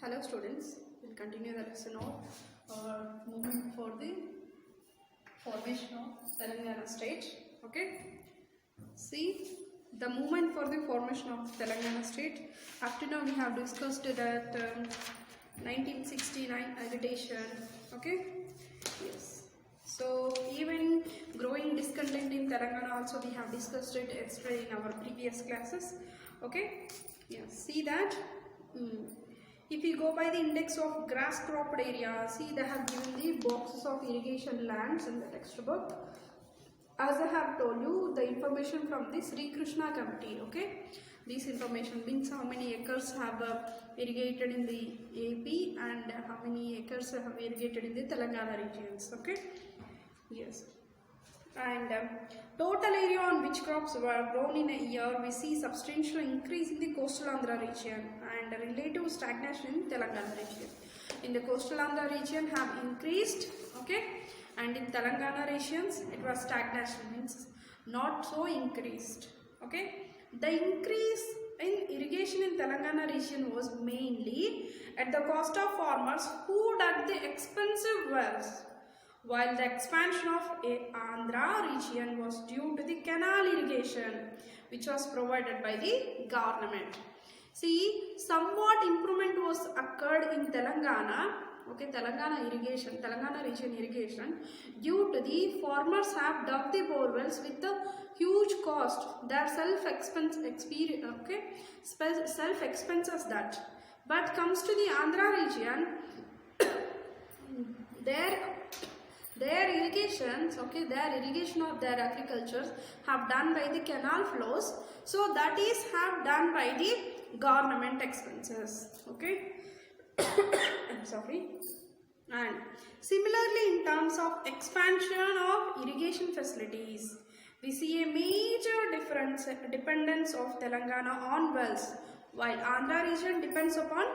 Hello students, we'll continue the lesson of movement for the formation of Telangana state. Okay, see the movement for the formation of Telangana state. Up to now we have discussed that 1969 agitation. Okay, yes. So even growing discontent in Telangana also we have discussed it yesterday in our previous classes. Okay, yes. See that. If we go by the index of grass cropped area, see they have given the boxes of irrigation lands in the textbook. As I have told you, the information from the Sri Krishna committee, okay? This information means how many acres have irrigated in the AP and how many acres have irrigated in the Telangana regions, okay? Yes. And total area on which crops were grown in a year, we see substantial increase in the coastal Andhra region and relative stagnation in Telangana region. In the coastal Andhra region have increased, okay, and in Telangana regions it was stagnation, means not so increased, okay. The increase in irrigation in Telangana region was mainly at the cost of farmers who dug the expensive wells, while the expansion of Andhra region was due to the canal irrigation which was provided by the government. See, somewhat improvement was occurred in Telangana, okay, Telangana region irrigation, due to the farmers have dug the borewells with the huge cost, their self-expenses that. But comes to the Andhra region, their irrigations, okay, their irrigation of their agriculture have done by the canal flows, so that is have done by the government expenses, okay. I'm sorry. And similarly, in terms of expansion of irrigation facilities, we see a major dependence of Telangana on wells, while Andhra region depends upon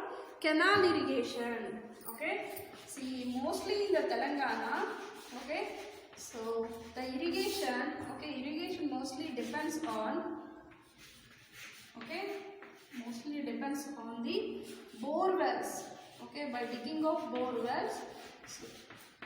canal irrigation, okay. See, mostly in the Telangana, okay, so the irrigation mostly depends on, okay, the bore wells, okay, by digging of bore wells.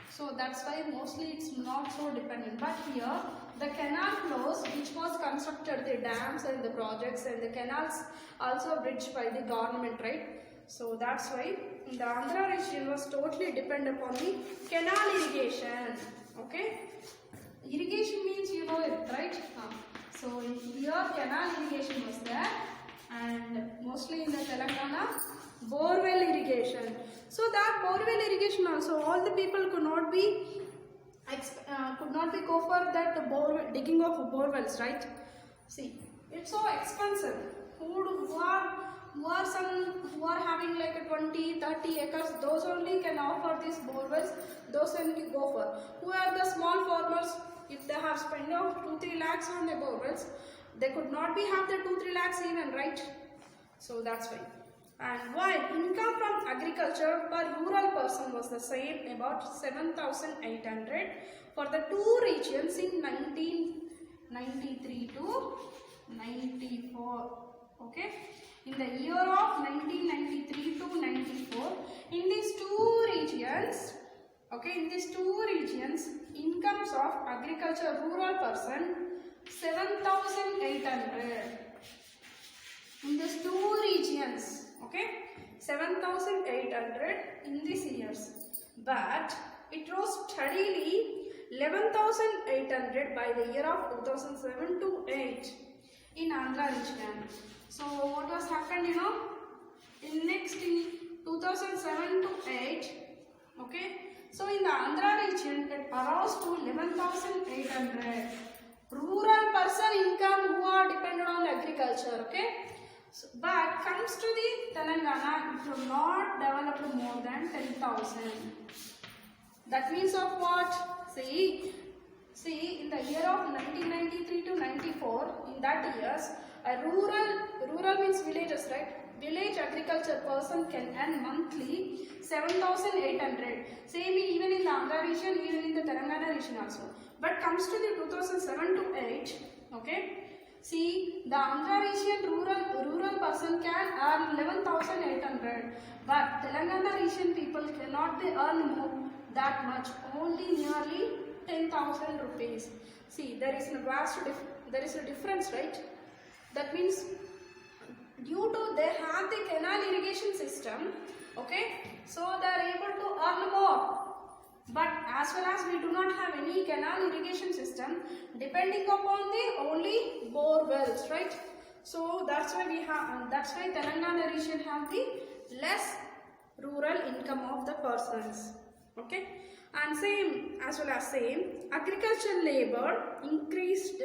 So that's why mostly it's not so dependent. But here the canal flows which was constructed, the dams and the projects and the canals also bridged by the government, right? So that's why the Andhra region was totally dependent upon the canal irrigation, okay. Irrigation means you know it, right? So here canal irrigation was there, and mostly in the Telangana borewell irrigation. So that borewell irrigation also, all the people could not be go for that digging of borewells, right? See, it's so expensive. Who are having like a 20-30 acres, those only can offer these borewells, those only go for. Who are the small farmers, if they have spent 2-3 lakhs on the borewells, they could not be have the 2-3 lakhs even, right? So that's why. And while income from agriculture per rural person was the same, about 7,800 for the two regions in 1993 to 94, okay. In the year of 1993 to 94, in these two regions, okay, incomes of agriculture rural person 7,800. In these two regions, okay, 7,800 in these years, but it rose steadily 11,800 by the year of 2007 to 8 in Andhra region. So what was happened, you know, in 2007 to 8, okay, so in the Andhra region it arose to 11,800 rural person income who are dependent on agriculture, okay. So, but comes to the Telangana, it will not develop more than 10,000. That means of what? See, in the year of 1993 to 94, in that years, a rural means villages, right? Village agriculture person can earn monthly 7,800. Same even in the Andhra region, even in the Telangana region also. But comes to the 2007 to 8, okay? See, the Andhra region rural person can earn 11,800, but Telangana region people cannot earn more that much, only nearly 10,000 rupees. See, there is a difference, right? That means due to they have the canal irrigation system, okay, so they are able to earn more. But as well as we do not have any canal irrigation system, depending upon the only bore wells, right? So that's why Telangana region have the less rural income of the persons, okay. And same as well as agricultural labor increased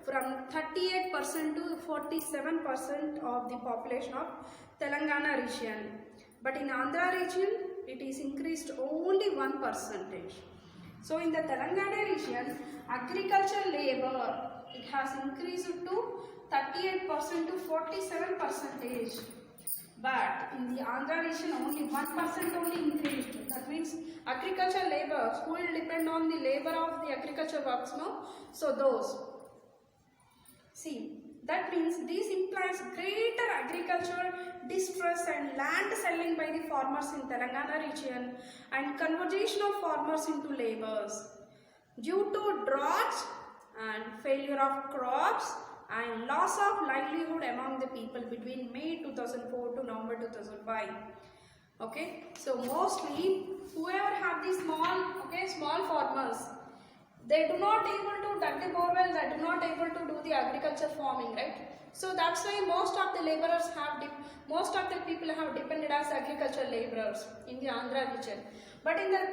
from 38% to 47% of the population of Telangana region. But in Andhra region, it is increased only 1%. So in the Telangana region, agricultural labor, it has increased to 38% to 47%. But in the Andhra region, only 1% only increased. That means agricultural laborers who will depend on the labor of the agriculture works, no? So those. See, that means this implies greater agricultural distress and land selling by the farmers in Telangana region and conversion of farmers into laborers. Due to droughts and failure of crops and loss of livelihood among the people between May 2004 to November 2005. Okay, so mostly whoever have these small farmers, they do not able to dig the borewell, they do not able to do the agriculture farming, right? So that's why most of the laborers most of the people have depended as agricultural laborers in the Andhra region. But in the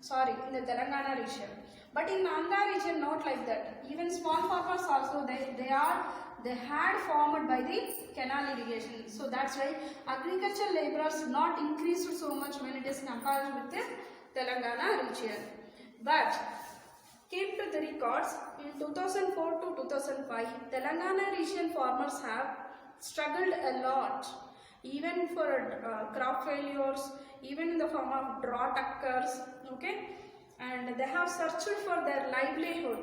Telangana region. But in Andhra region, not like that. Even small farmers also, they had farmed by the canal irrigation. So that's why agricultural laborers not increased so much when it is compared with the Telangana region. But came to the records in 2004 to 2005, Telangana region farmers have struggled a lot, even for crop failures, even in the form of drought occurs, okay, and they have searched for their livelihood.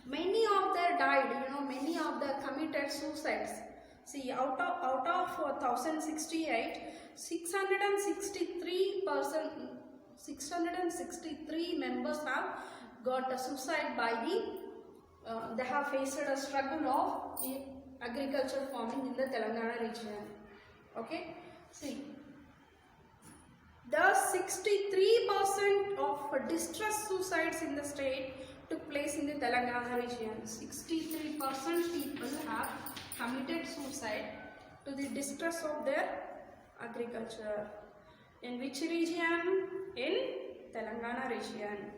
Many of them died, many of them committed suicides. See, out of 1068, 663 members have got a suicide by they have faced a struggle of agriculture farming in the Telangana region. Okay, see, the 63% of distress suicides in the state took place in the Telangana region. 63% people have committed suicide to the distress of their agriculture. In which region? In Telangana region.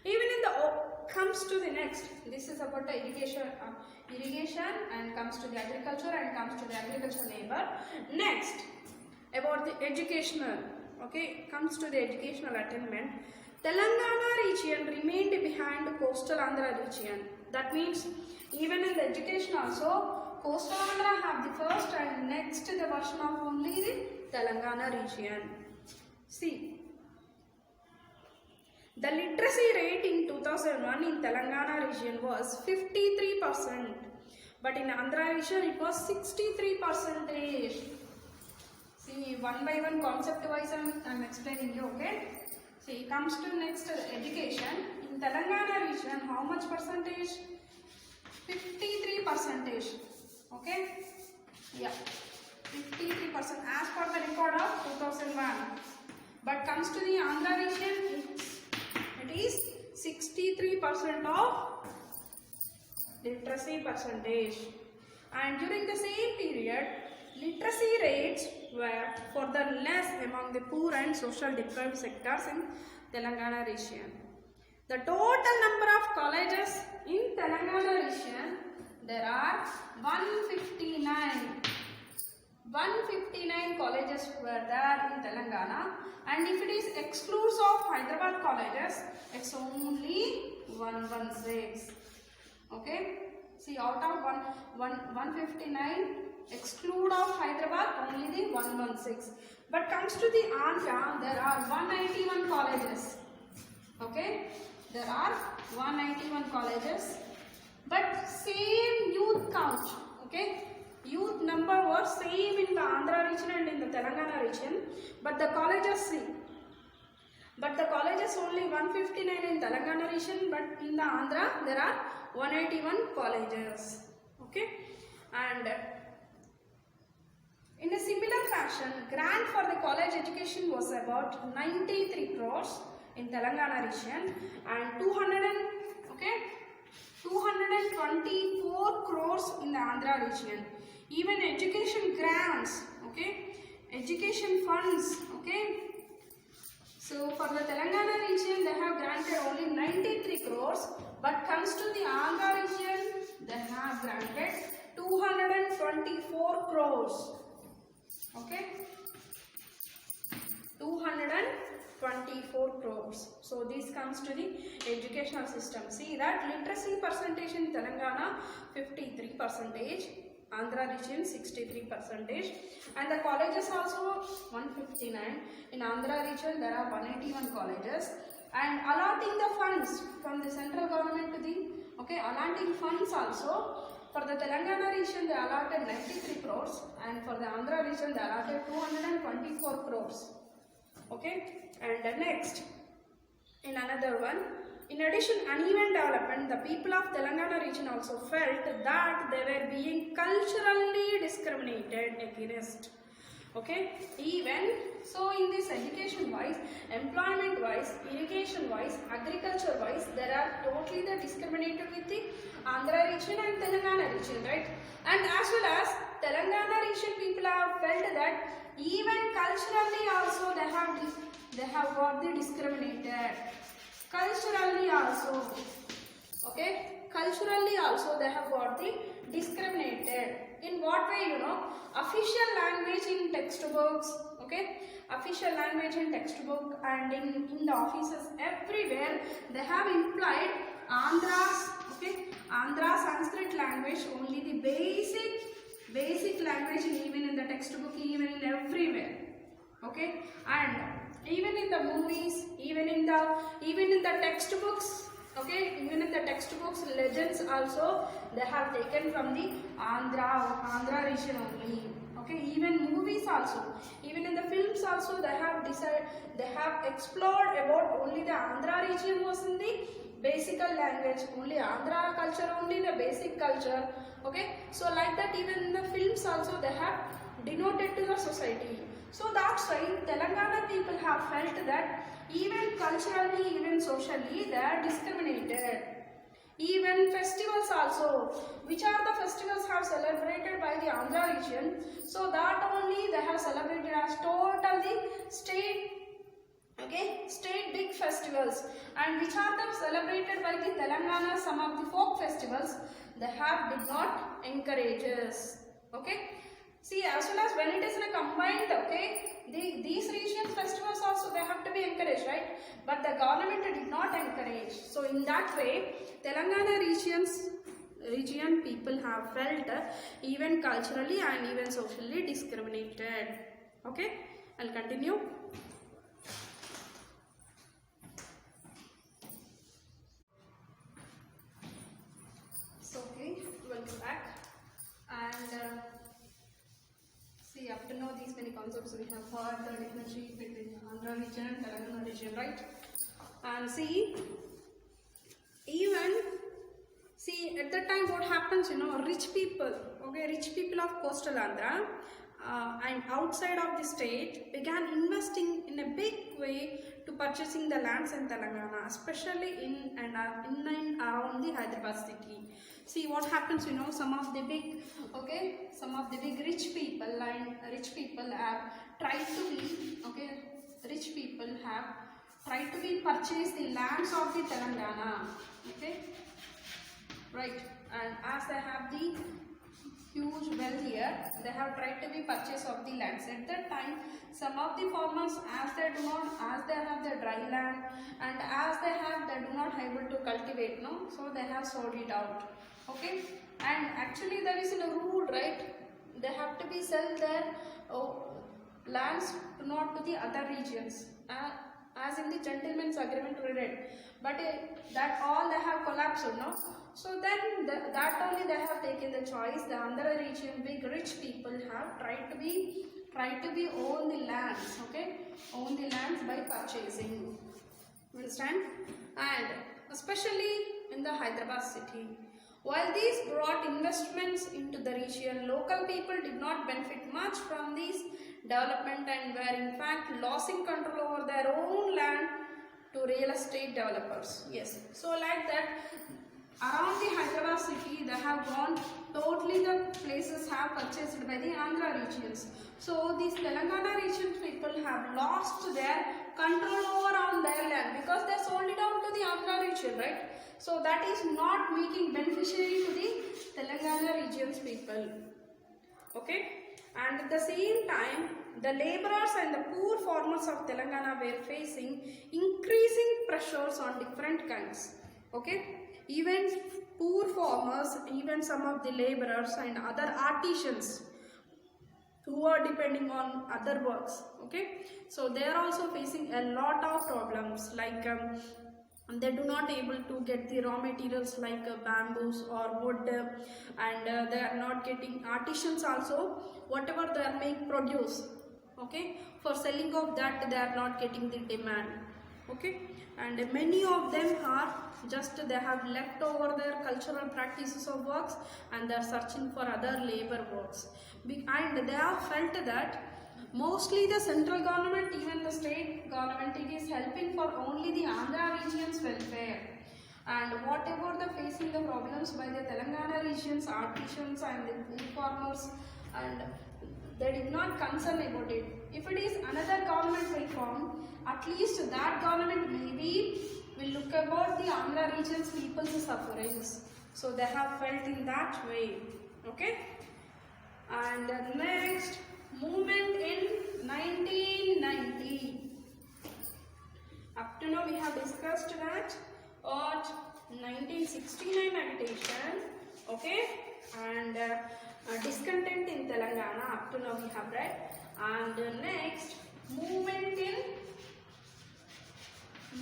Even in the comes to the next, this is about the irrigation and comes to the agriculture and comes to the agricultural labor. Next, about the educational, okay, comes to the educational attainment. Telangana region remained behind coastal Andhra region. That means even in the education also, coastal Andhra have the first and next the version of only the Telangana region. See, the literacy rate in 2001 in Telangana region was 53%, but in Andhra region it was 63%. See, one by one concept wise I am explaining you, okay? See, comes to next education. In Telangana region, how much percentage? 53%. Okay? Yeah, 53% as per the record of 2001. But comes to the Andhra region, it is 63% of literacy percentage. And during the same period, literacy rates were further less among the poor and social deprived sectors in Telangana region. The total number of colleges in Telangana region, there are 159 colleges were there in Telangana, and if it is excludes of Hyderabad colleges, it's only 116. Okay, see, out of 159 exclude of Hyderabad, only the 116. But comes to the Andhra, there are 191 colleges. Okay, there are 191 colleges but same youth count, okay? Youth number was same in the Andhra region and in the Telangana region, but the colleges only 159 in Telangana region, but in the Andhra there are 181 colleges, okay? And in a similar fashion, grant for the college education was about 93 crores in Telangana region and 224 crores in the Andhra region. Even education grants, okay, education funds, okay. So for the Telangana region, they have granted only 93 crores, but comes to the Andhra region, they have granted 224 crores. Okay, 224 crores. So this comes to the educational system. See that literacy percentage in Telangana 53%, Andhra region 63%, and the colleges also 159. In Andhra region there are 181 colleges, and allotting the funds from the central government to the allotting funds also. For the Telangana region, they allotted 93 crores, and for the Andhra region, they allotted 224 crores. Okay, and next, in another one, in addition, uneven development, the people of Telangana region also felt that they were being culturally discriminated against. Okay, even so, in this education wise, employment wise, irrigation wise, agriculture wise, there are totally the discriminated with the Andhra region and Telangana region, right? And as well as Telangana region people have felt that even culturally also they have got the discriminated. Culturally also, okay, culturally also they have got the discriminated. In what way? Official language in textbooks, okay, official language in textbook and in the offices everywhere they have implied Andhra's, okay, Andhra Sanskrit language only the basic language even in the textbook, even in everywhere, okay, and even in the movies, even in the textbooks, okay, even in the textbooks legends also they have taken from the Andhra region only, okay, even movies also, even in the films also they have explored about only the Andhra region was in the basic language, only Andhra culture, only the basic culture, okay, so like that even in the films also they have denoted to the society. So that's why Telangana people have felt that even culturally, even socially, they are discriminated. Even festivals also, which are the festivals have celebrated by the Andhra region, so that only they have celebrated as totally state, okay, state big festivals, and which are the celebrated by the Telangana, some of the folk festivals, they have did not encourage us, okay. See, as well as when it is in a combined, okay, these regional festivals also they have to be encouraged, right? But the government did not encourage. So in that way, Telangana region people have felt even culturally and even socially discriminated. Okay, I'll continue. So okay, welcome back. And see, up to now these many concepts we have heard the differentiate between Andhra region and Telangana region, right? And see, at that time what happens, rich people, okay, rich people of coastal Andhra and outside of the state began investing in a big way to purchasing the lands in Telangana, especially in and around the Hyderabad city. See what happens, some of the big rich people have tried to be purchase the lands of the Telangana, okay, right, and as they have the huge wealth here, they have tried to be purchase of the lands. At that time, some of the farmers, as they have the dry land and as they do not able to cultivate, so they have sold it out, okay. And actually there is a rule, right, they have to be sell their lands not to the other regions, as in the gentleman's agreement we read, but that all they have collapsed, So then that only they have taken the choice. The Andhra region, big rich people have tried to be own the lands, okay, own the lands by purchasing. Understand? And especially in the Hyderabad city. While these brought investments into the region, local people did not benefit much from these development and were in fact losing control over their own land to real estate developers. Yes, so like that around the Hyderabad city they have gone, totally the places have purchased by the Andhra regions. So these Telangana region people have lost their control over on their land because they sold it out to the Andhra region, right? So that is not making beneficiary to the Telangana regions people. Okay, and at the same time the laborers and the poor farmers of Telangana were facing increasing pressures on different kinds. Okay, even poor farmers, even some of the laborers and other artisans who are depending on other works. Okay, so they are also facing a lot of problems, like they do not able to get the raw materials like bamboos or wood, and they are not getting, artisans also whatever they are make produce, okay, for selling of that they are not getting the demand. Okay, and many of them are just they have left over their cultural practices of works and they are searching for other labor works, and they have felt that mostly the central government, even the state government, it is helping for only the Andhra region's welfare, and whatever the facing the problems by the Telangana region's artisans and the farmers, and they did not concern about it. If it is another government will form, at least that government maybe will look about the Andhra region's people's sufferings. So they have felt in that way. Okay, and next, movement in 1990. Up to now we have discussed that at 1969 agitation, okay, and discontent in Telangana. Up to now we have read, and next, movement in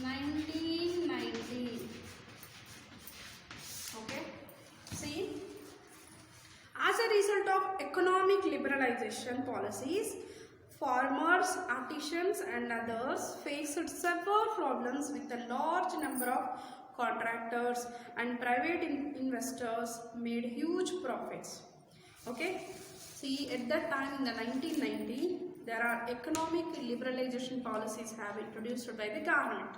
1990. Okay, see. As a result of economic liberalization policies, farmers, artisans and others faced several problems with a large number of contractors, and private investors made huge profits. Okay, see, at that time in the 1990, there are economic liberalization policies have introduced by the government.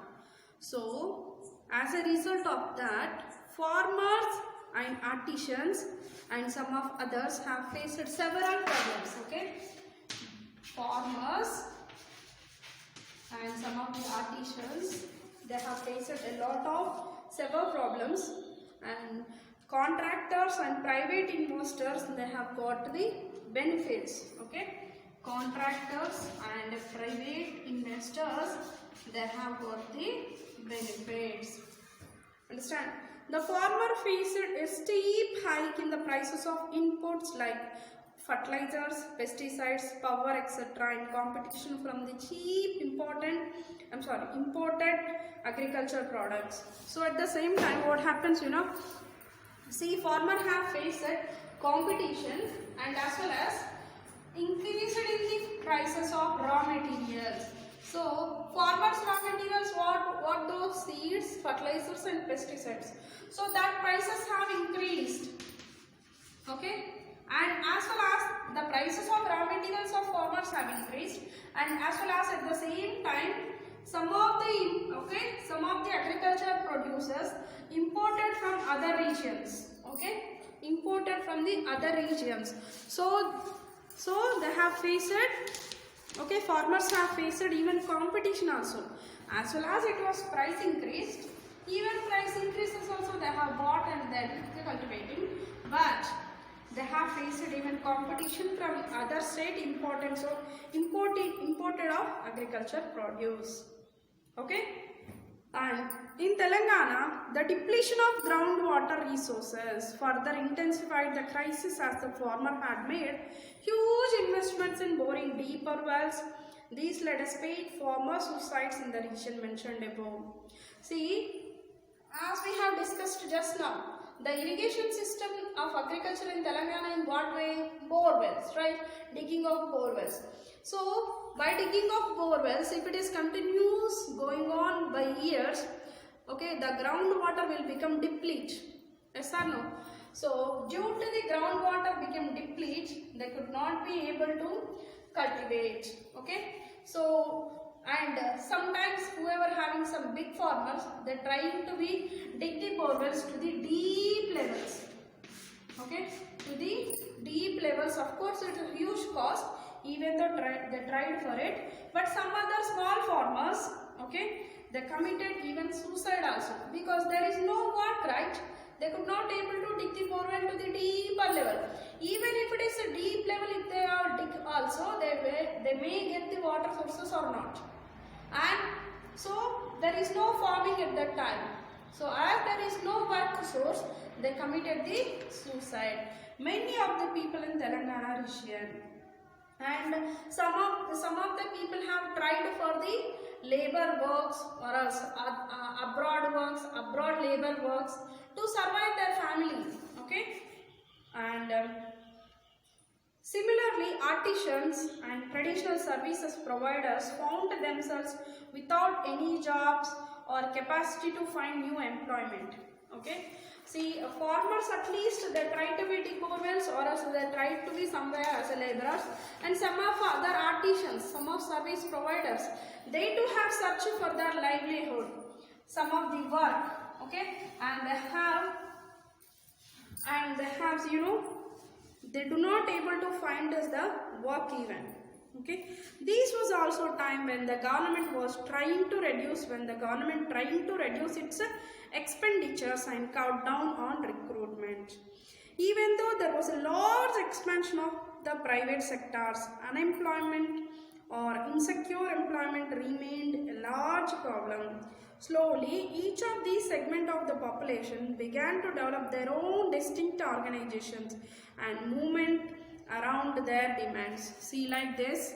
So, as a result of that, farmers and artisans and some of others have faced several problems. Okay, farmers and some of the artisans, they have faced a lot of several problems, and contractors and private investors, they have got the benefits. Okay, contractors and private investors, they have got the benefits. Understand? The farmer faced a steep hike in the prices of inputs like fertilizers, pesticides, power, etc., and competition from the imported agricultural products. So at the same time, what happens, see, farmer have faced competition and as well as increased in the prices of raw materials. So farmers' raw materials, what those seeds, fertilizers and pesticides. So that prices have increased. Okay, and as well as the prices of raw materials of farmers have increased, and as well as at the same time some of the agricultural producers imported from other regions. Okay, imported from the other regions. So they have faced, okay, farmers have faced even competition also, as well as it was price increased. Even price increases also they have bought and then cultivating, but they have faced even competition from other state imported of agriculture produce. Okay, and in Telangana, the depletion of groundwater resources further intensified the crisis, as the farmer had made huge investments in boring deeper wells. These led us paid farmer suicides in the region mentioned above. See, as we have discussed just now, the irrigation system of agriculture in Telangana in what way? Bore wells, right? Digging of bore wells. So by digging of bore wells, if it is continuous going on by years, okay, the groundwater will become deplete. Yes or no? So due to the groundwater become deplete, they could not be able to cultivate. Okay. So and sometimes whoever having some big farmers, they trying to be dig the bore wells to the deep levels. Okay, to the deep levels. Of course, it is a huge cost, even though they tried for it. But some other small farmers, okay, they committed even suicide also, because there is no work, right? They could not able to dig the bore well to the deeper level. Even if it is a deep level, if they are dig also, they may get the water sources or not. And so there is no farming at that time. So as there is no work source, they committed the suicide. Many of the people in Telangana region, and some of the people have tried for the labor works or else abroad works, abroad labor works to survive their family. Okay, and similarly, artisans and traditional services providers found themselves without any jobs or capacity to find new employment. Okay, see, farmers at least they try to be dig bore wells, or else they try to be somewhere as a laborers, and some of other artisans, some of service providers, they too have searched for their livelihood, some of the work. Okay, and they have, you know, they do not able to find us the work even. Okay, this was also time when the government was trying to reduce, its expenditures and cut down on recruitment. Even though there was a large expansion of the private sectors, unemployment or insecure employment remained a large problem. Slowly, each of these segments of the population began to develop their own distinct organizations and movement around their demands. See, like this,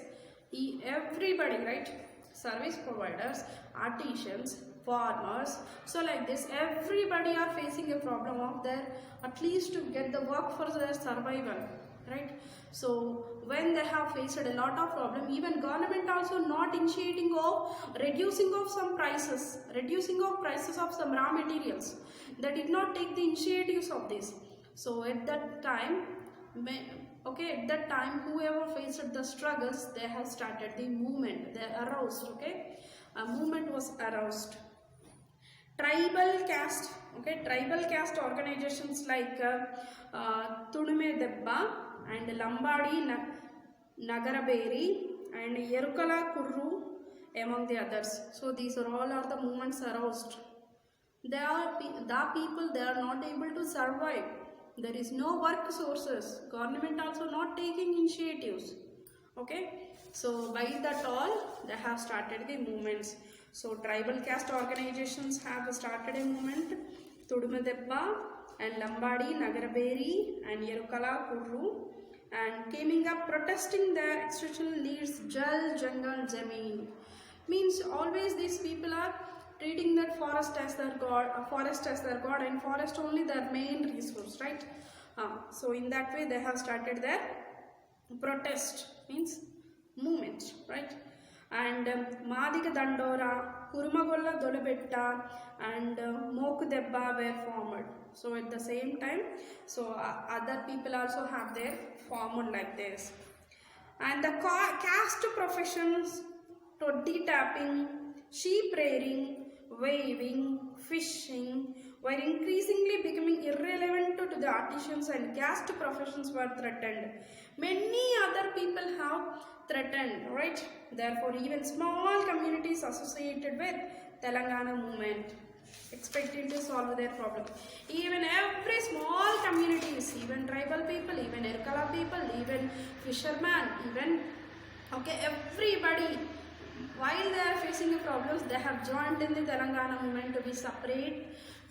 everybody, right? Service providers, artisans, farmers. So like this, everybody are facing a problem of their, at least to get the work for their survival, right? So when they have faced a lot of problem, even government also not initiating of reducing of some prices, of some raw materials. They did not take the initiatives of this. So at that time, whoever faced the struggles, they have started the movement. They aroused. Okay, a movement was aroused. Tribal caste organizations like Tudume Debba and Lambadi Nagaraberi and Yerukala Kurru among the others. So these are all the movements aroused. The people, they are not able to survive. There is no work sources. Government also not taking initiatives. Okay, so by that all they have started the movements. So tribal caste organizations have started a movement. Tudumadebba and Lambadi Nagaraberi and Yerukala Kurru, and coming up protesting their extraditional leads Jal Jangal Zameen. Means always these people are treating that forest as their god, and forest only their main resource, right? So in that way they have started their protest, means movement, right? And Madika Dandora, Kurumagolla Dolabetta and Mokudebba were formed. So at the same time, so other people also have their formed like this. And the caste professions, toddy tapping, sheep rearing, weaving, fishing were increasingly becoming irrelevant to the artisans, and caste professions were threatened. Many other people have threatened, right? Therefore, even small communities associated with Telangana movement expected to solve their problem. Even every small communities, even tribal people, even Erkala people, even fishermen, even everybody, while they are facing the problems, they have joined in the Telangana movement to be separate.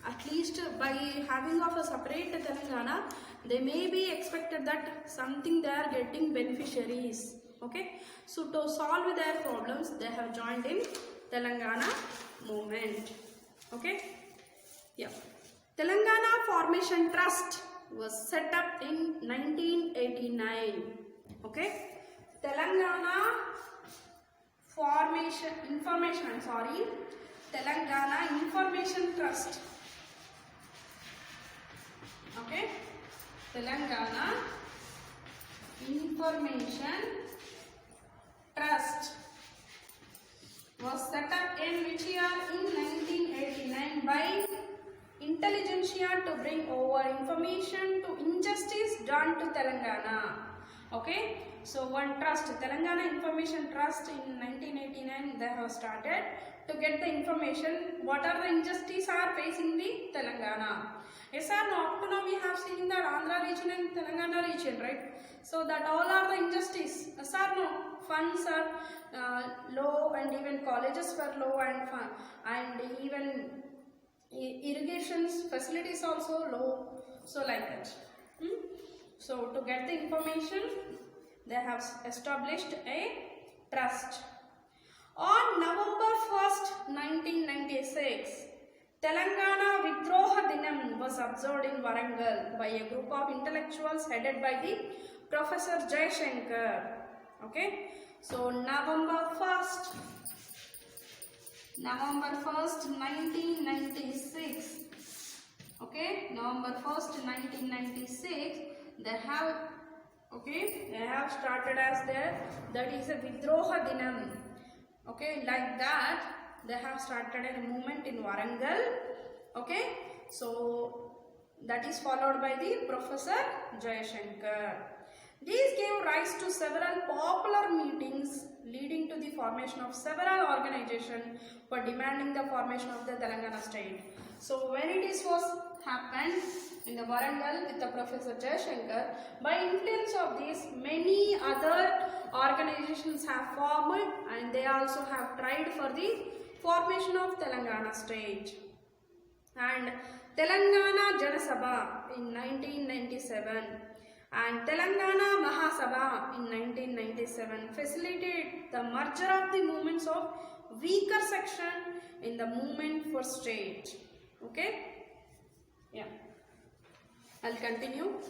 At least by having of a separate Telangana, they may be expected that something they are getting beneficiaries. Okay, so to solve their problems, they have joined in Telangana movement. Okay, yeah. Telangana Formation Trust was set up in 1989. Okay, Telangana Telangana Information Trust. Okay, Telangana Information Trust was set up in which year? In 1989 by intelligentsia to bring over information to injustice done to Telangana. Okay, so one trust, Telangana Information Trust, in 1989 they have started to get the information what are the injustices are facing the Telangana. Yes or no? Up to now we have seen that Andhra region and Telangana region, right? So that all are the injustice. Yes or no? Funds are low, and even colleges were low, and even irrigations facilities also low. So like that. So to get the information, they have established a trust. On November 1st, 1996, Telangana Vidroha Dinam was observed in Warangal by a group of intellectuals headed by the Professor Jayashankar. Okay, so November 1st, 1996. Okay, November 1st, 1996. They have started as that is a Vidroha Dinam. Okay, like that they have started a movement in Warangal. Okay, so that is followed by the Professor Jayashankar. These gave rise to several popular meetings leading to the formation of several organizations for demanding the formation of the Telangana state. So when it was happened in the Warangal with the Professor Jayashankar, by influence of this, many other organizations have formed, and they also have tried for the formation of Telangana state. And Telangana Janasabha in 1997 and Telangana Mahasabha in 1997 facilitated the merger of the movements of weaker section in the movement for state. Okay, yeah, I'll continue.